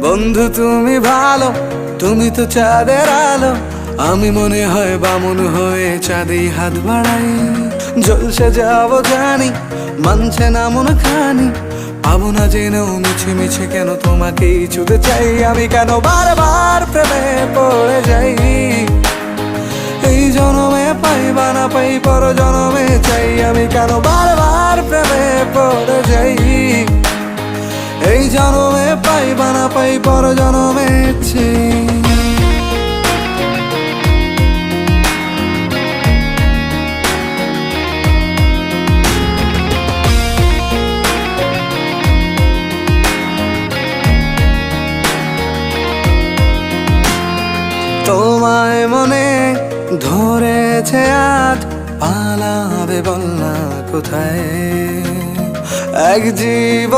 বন্ধু তুমি ভালো, তুমি তো চাঁদের আলো, আমি মনে হয় বামুন হয়ে চাঁদে হাত বাড়াই। জলসে যাব জানি, মানছে না মন খানি, পাবো না জেনেও মিছে মিছে কেন তোমাকেই ছুঁতে চাই। আমি কেন বারবার প্রেমে পড়ে যাই, এই জনমে পাই বা না পাই পর জনমে চাই। আমি কেন বারবার প্রেমে পড়ে যাই, এই জনমে পাই বা না পাই পর জনমে চাই। তোমায় মনে ধরেছে আজ, পালাবে বল না কোথায়, এক জীবন